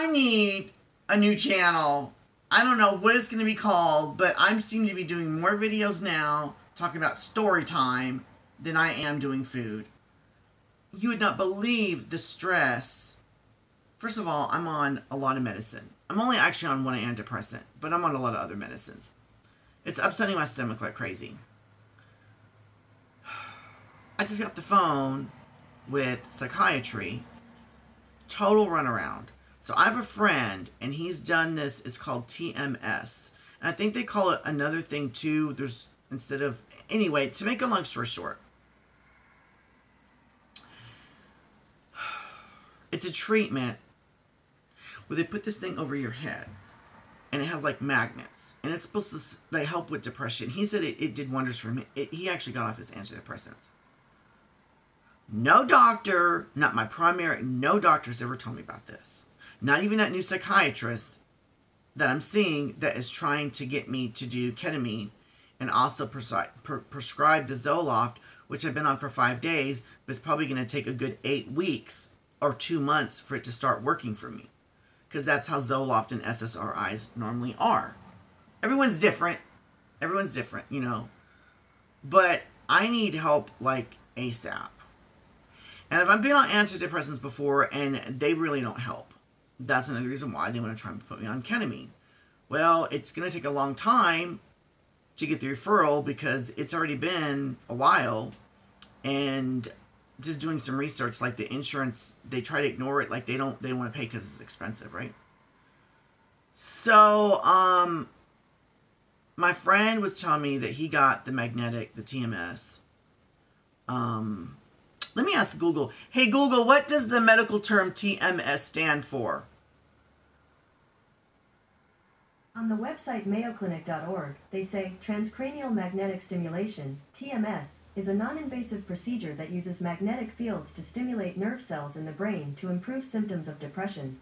I need a new channel. I don't know what it's going to be called, but I seem to be doing more videos now talking about story time than I am doing food. You would not believe the stress. First of all, I'm on a lot of medicine. I'm only actually on one antidepressant, but I'm on a lot of other medicines. It's upsetting my stomach like crazy. I just got the phone with psychiatry. Total runaround. So I have a friend, and he's done this. It's called TMS. And I think they call it another thing, too. There's, instead of... Anyway, to make a long story short. It's a treatment where they put this thing over your head. And it has, like, magnets. And it's supposed to like, help with depression. He said it did wonders for him. He actually got off his antidepressants. No doctor, not my primary, no doctor's ever told me about this. Not even that new psychiatrist that I'm seeing that is trying to get me to do ketamine and also prescribe the Zoloft, which I've been on for 5 days, but it's probably going to take a good 8 weeks or 2 months for it to start working for me. Because that's how Zoloft and SSRIs normally are. Everyone's different. Everyone's different, you know. But I need help like ASAP. And if I've been on antidepressants before and they really don't help. That's another reason why they want to try and put me on ketamine. Well, it's going to take a long time to get the referral because it's already been a while. And just doing some research, like the insurance, they try to ignore it. Like they want to pay because it's expensive, right? So, my friend was telling me that he got the magnetic, the TMS. Let me ask Google. Hey, Google, what does the medical term TMS stand for? On the website mayoclinic.org, they say transcranial magnetic stimulation, TMS, is a non-invasive procedure that uses magnetic fields to stimulate nerve cells in the brain to improve symptoms of depression.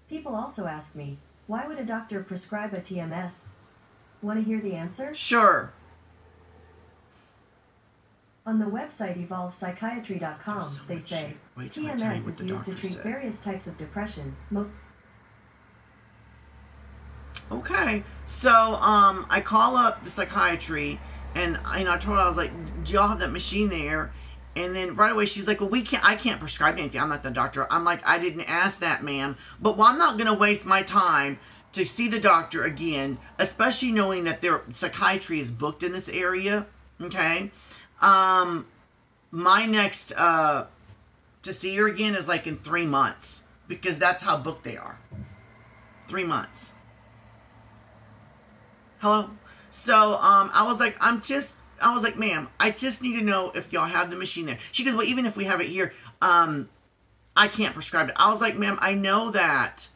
People also ask me, why would a doctor prescribe a TMS? Want to hear the answer? Sure. On the website evolvepsychiatry.com, they say, TMS is used to treat various types of depression, Okay, so I call up the psychiatry, and I told her, I was like, do y'all have that machine there? And then right away she's like, well, I can't prescribe anything. I'm not the doctor. I'm like, I didn't ask that, ma'am. But I'm not going to waste my time to see the doctor again, especially knowing that their psychiatry is booked in this area. Okay, my next to see her again is like in 3 months because that's how booked they are. 3 months. Hello? So, I was like, ma'am, I just need to know if y'all have the machine there. She goes, well, even if we have it here, I can't prescribe it. I was like, ma'am, I know that.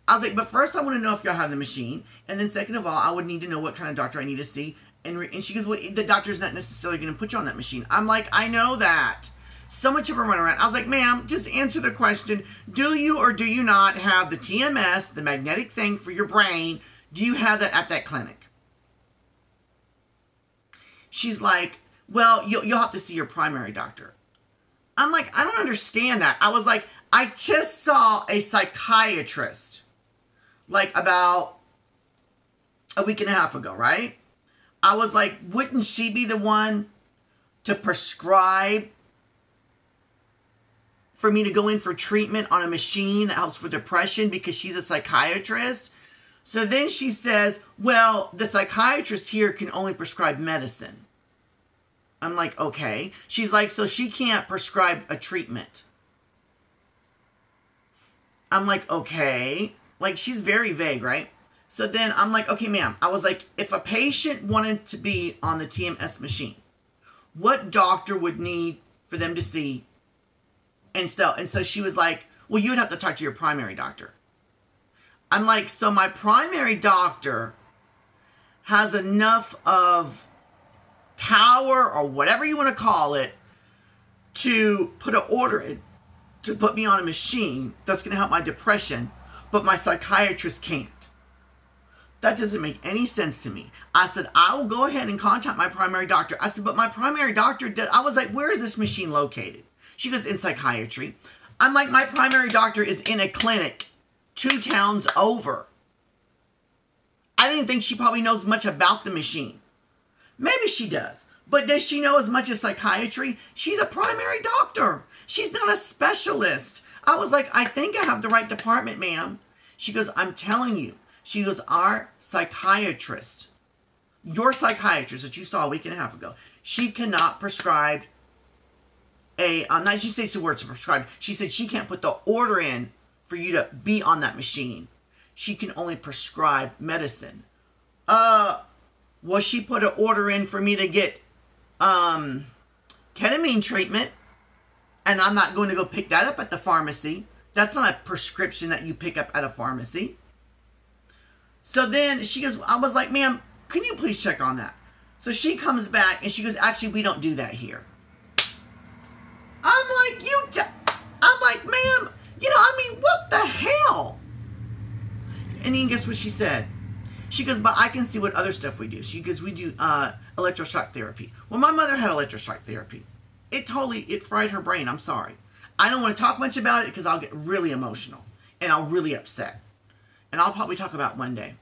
I was like, but first I want to know if y'all have the machine. And then second of all, I would need to know what kind of doctor I need to see. And she goes, well, the doctor's not necessarily going to put you on that machine. I'm like, I know that. So much of a runaround. I was like, ma'am, just answer the question. Do you or do you not have the TMS, the magnetic thing for your brain? Do you have that at that clinic? She's like, well, you'll have to see your primary doctor. I'm like, I don't understand that. I was like, I just saw a psychiatrist like about a week and a half ago, right? I was like, wouldn't she be the one to prescribe for me to go in for treatment on a machine that helps for depression because she's a psychiatrist? So then she says, well, the psychiatrist here can only prescribe medicine. I'm like, okay. She's like, so she can't prescribe a treatment. I'm like, okay. Like, she's very vague, right? So then I'm like, okay, ma'am. I was like, if a patient wanted to be on the TMS machine, what doctor would need for them to see? And so she was like, well, you would have to talk to your primary doctor. I'm like, so my primary doctor has enough of power or whatever you want to call it to put an order in to put me on a machine that's going to help my depression, but my psychiatrist can't. That doesn't make any sense to me. I said, I will go ahead and contact my primary doctor. I said, but my primary doctor, I was like, where is this machine located? She goes, in psychiatry. I'm like, my primary doctor is in a clinic 2 towns over. I don't even think she probably knows much about the machine. Maybe she does. But does she know as much as psychiatry? She's a primary doctor. She's not a specialist. I was like, I think I have the right department, ma'am. She goes, I'm telling you. She goes, our psychiatrist, your psychiatrist that you saw a week and a half ago, she cannot prescribe she says the words prescribe. She said she can't put the order in for you to be on that machine. She can only prescribe medicine. Well, she put an order in for me to get ketamine treatment, and I'm not going to go pick that up at the pharmacy. That's not a prescription that you pick up at a pharmacy. So then she goes, I was like, ma'am, can you please check on that? So she comes back and she goes, actually, we don't do that here. I'm like, ma'am, what the hell? And then guess what she said? She goes, but I can see what other stuff we do. She goes, we do electroshock therapy. Well, my mother had electroshock therapy. It fried her brain. I'm sorry. I don't want to talk much about it because I'll get really emotional and I'll really upset. And I'll probably talk about it one day.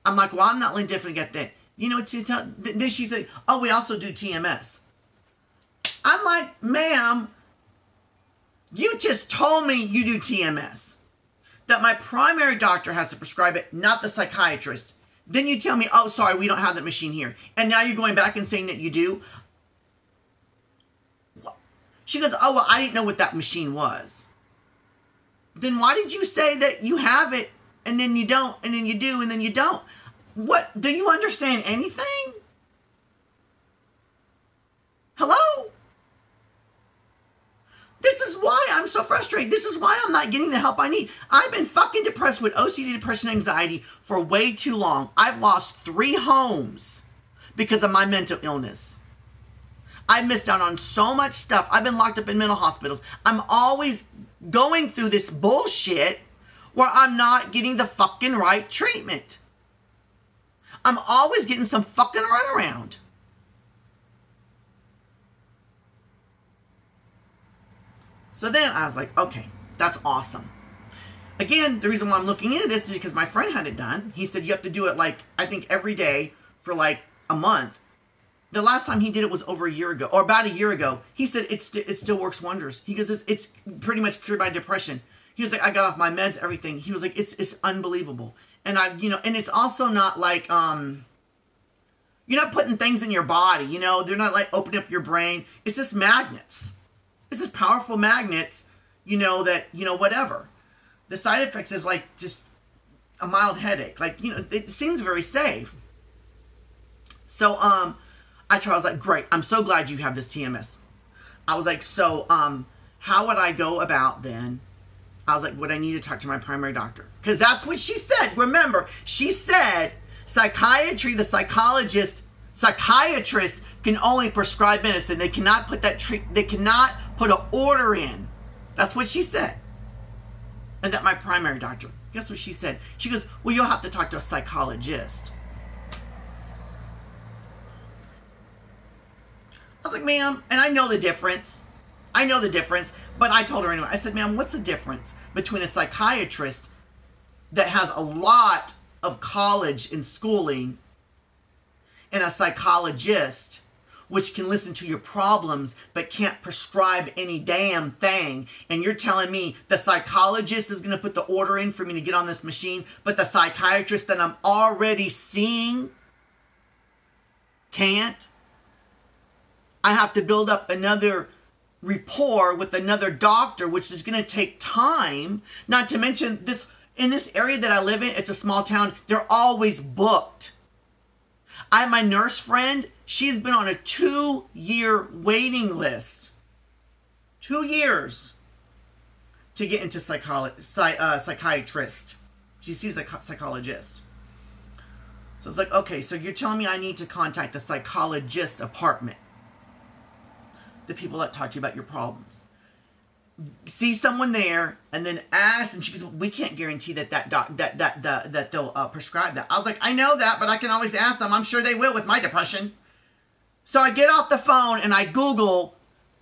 I'm like, well, I'm not going to definitely get that. You know what she said? Then she said, oh, we also do TMS. I'm like, ma'am, you just told me you do TMS. That my primary doctor has to prescribe it, not the psychiatrist. Then you tell me, oh, sorry, we don't have that machine here. And now you're going back and saying that you do? She goes, oh, well, I didn't know what that machine was. Then why did you say that you have it, and then you don't, and then you do, and then you don't? What? Do you understand anything? Hello? This is why I'm so frustrated. This is why I'm not getting the help I need. I've been fucking depressed with OCD, depression, anxiety for way too long. I've lost 3 homes because of my mental illness. I've missed out on so much stuff. I've been locked up in mental hospitals. I'm always going through this bullshit where I'm not getting the fucking right treatment. I'm always getting some fucking runaround. So then I was like, okay, that's awesome. Again, the reason why I'm looking into this is because my friend had it done. He said you have to do it I think every day for a month. The last time he did it was over a year ago, or about a year ago. He said it still works wonders. He goes, it's pretty much cured my depression. He was like, I got off my meds, everything. He was like, it's unbelievable. And and it's also not like, you're not putting things in your body, they're not opening up your brain. It's just magnets. It's just powerful magnets, whatever. The side effects is just a mild headache. It seems very safe. So, I was like, great. I'm so glad you have this TMS. I was like, so, how would I go about then? I was like, would I need to talk to my primary doctor? Because that's what she said. Remember, she said psychiatry, the psychiatrists can only prescribe medicine. They cannot put they cannot put an order in. That's what she said. And that my primary doctor, guess what she said? She goes, well, you'll have to talk to a psychologist. I was like, ma'am, and I know the difference. But I told her anyway. I said, ma'am, what's the difference between a psychiatrist that has a lot of college and schooling and a psychologist which can listen to your problems but can't prescribe any damn thing? And you're telling me the psychologist is going to put the order in for me to get on this machine, but the psychiatrist that I'm already seeing can't? I have to build up another rapport with another doctor, which is going to take time. Not to mention, in this area that I live in, it's a small town, they're always booked. I have my nurse friend. She's been on a 2-year waiting list. 2 years to get into psychiatrist. She sees a psychologist. So it's like, okay, so you're telling me I need to contact the psychologist department. The people that talk to you about your problems. See someone there and then ask, and she goes, we can't guarantee that they'll prescribe that. I was like, I know that, but I can always ask them. I'm sure they will with my depression. So I get off the phone and I Google,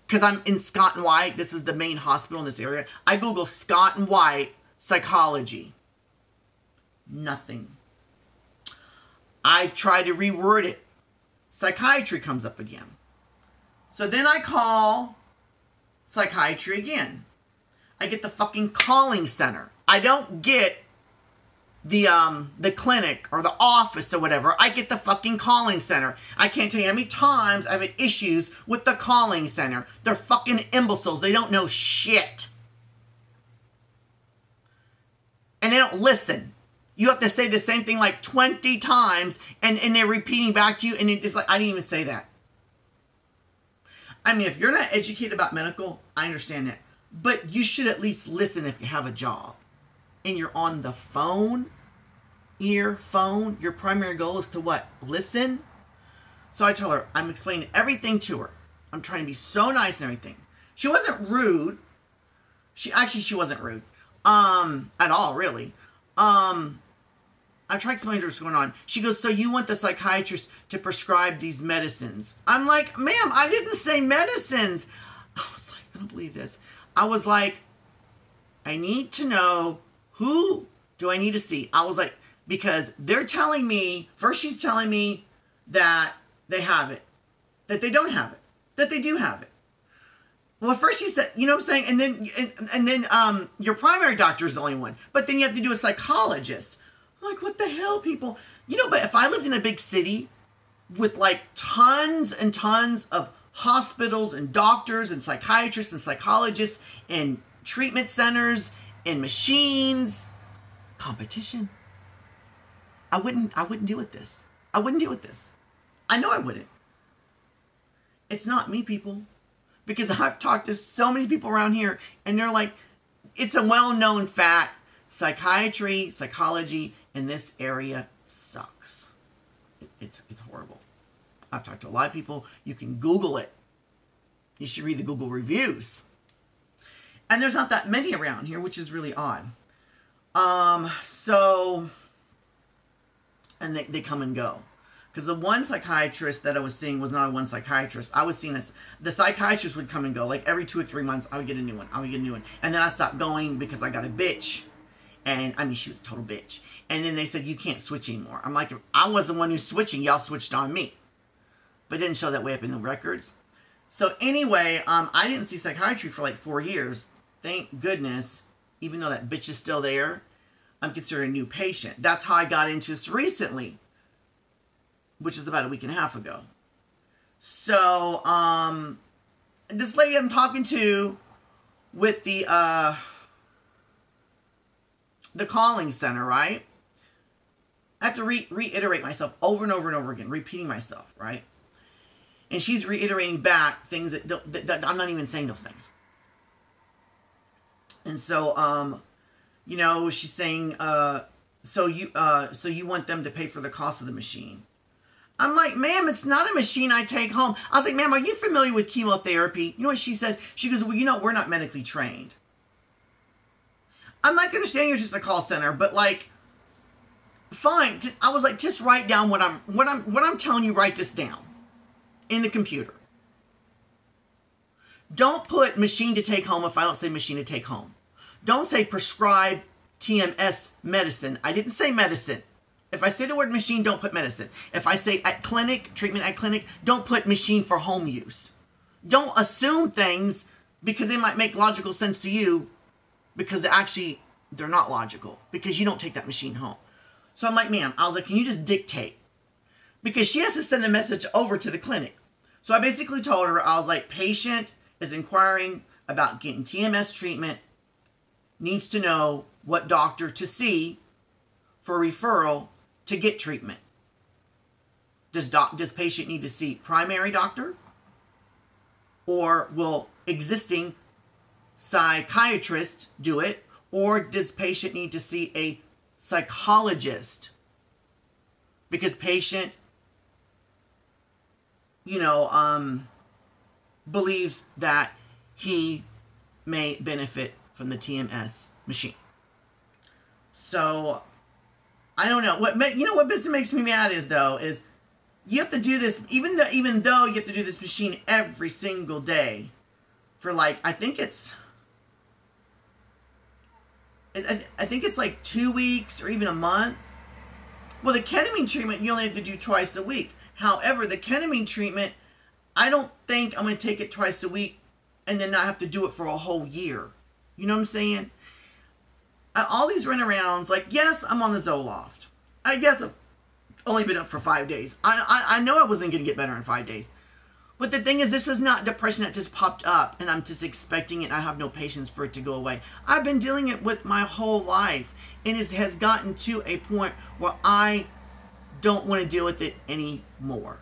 because I'm in Scott and White. This is the main hospital in this area. I Google Scott and White psychology. Nothing. I try to reword it. Psychiatry comes up again. So then I call psychiatry again. I get the fucking calling center. I don't get the clinic or the office or whatever. I get the fucking calling center. I can't tell you how many times I've had issues with the calling center. They're fucking imbeciles. They don't know shit. And they don't listen. You have to say the same thing like 20 times and they're repeating back to you, and it's like, I didn't even say that. I mean, if you're not educated about medical, I understand that. But you should at least listen if you have a job. And you're on the phone, earphone. Your primary goal is to what? Listen? So I tell her, I'm explaining everything to her. I'm trying to be so nice and everything. She wasn't rude. She wasn't rude. At all, really. I tried explaining to her what's going on. She goes, so you want the psychiatrist to prescribe these medicines? I'm like, ma'am, I didn't say medicines. I was like, I don't believe this. I was like, I need to know, who do I need to see? I was like, because they're telling me, first she's telling me that they have it, that they don't have it, that they do have it. Well, first she said, you know what I'm saying? And then your primary doctor is the only one. But then you have to do a psychologist. I'm like, what the hell, people? You know, but if I lived in a big city with like tons and tons of hospitals and doctors and psychiatrists and psychologists and treatment centers and machines, competition, I wouldn't deal with this. I wouldn't deal with this. I know I wouldn't. It's not me, people. Because I've talked to so many people around here, and they're like, it's a well-known fact. Psychiatry, psychology in this area sucks. It's horrible. I've talked to a lot of people. You can Google it. You should read the Google reviews. And there's not that many around here, which is really odd. And they come and go. Because the one psychiatrist that I was seeing was not a one psychiatrist. I was seeing this. The psychiatrist would come and go. Like every 2 or 3 months, I would get a new one. And then I stopped going because I got a bitch. And I mean, she was a total bitch. And then they said, you can't switch anymore. I'm like, I was the one who's switching. Y'all switched on me. But it didn't show that way up in the records. So anyway, I didn't see psychiatry for like 4 years. Thank goodness. Even though that bitch is still there, I'm considered a new patient. That's how I got into this recently, which is about a week and a half ago. So, this lady I'm talking to with the calling center, right? I have to reiterate myself over and over and over again, repeating myself, right? And she's reiterating back things that I'm not even saying those things. And so, you know, she's saying, so you want them to pay for the cost of the machine. I'm like, ma'am, it's not a machine I take home. I was like, ma'am, are you familiar with chemotherapy? You know what she said? She goes, well, you know, we're not medically trained. I'm like, I understand you're just a call center, but like, fine. I was like, just write down what I'm telling you. Write this down in the computer. Don't put machine to take home if I don't say machine to take home. Don't say prescribe TMS medicine. I didn't say medicine. If I say the word machine, don't put medicine. If I say at clinic, treatment at clinic, don't put machine for home use. Don't assume things because they might make logical sense to you because they're not logical because you don't take that machine home. So I'm like, ma'am, I was like, can you just dictate? Because she has to send the message over to the clinic. So I basically told her, I was like, patient is inquiring about getting TMS treatment, needs to know what doctor to see for referral to get treatment. Does patient need to see primary doctor? Or will existing psychiatrist do it? Or does patient need to see a psychologist? Because patient, you know, believes that he may benefit from the TMS machine. So, I don't know. What business makes me mad is you have to do this, even though you have to do this machine every single day for like, I think it's I think it's like 2 weeks or even a month. Well, the ketamine treatment, you only have to do twice a week. However, the ketamine treatment, I don't think I'm going to take it twice a week and then not have to do it for a whole year. You know what I'm saying? All these runarounds, like, yes, I'm on the Zoloft. I guess I've only been up for 5 days. I know I wasn't going to get better in 5 days. But the thing is, this is not depression that just popped up and I'm just expecting it. I have no patience for it to go away. I've been dealing it with my whole life. And it has gotten to a point where I don't want to deal with it anymore.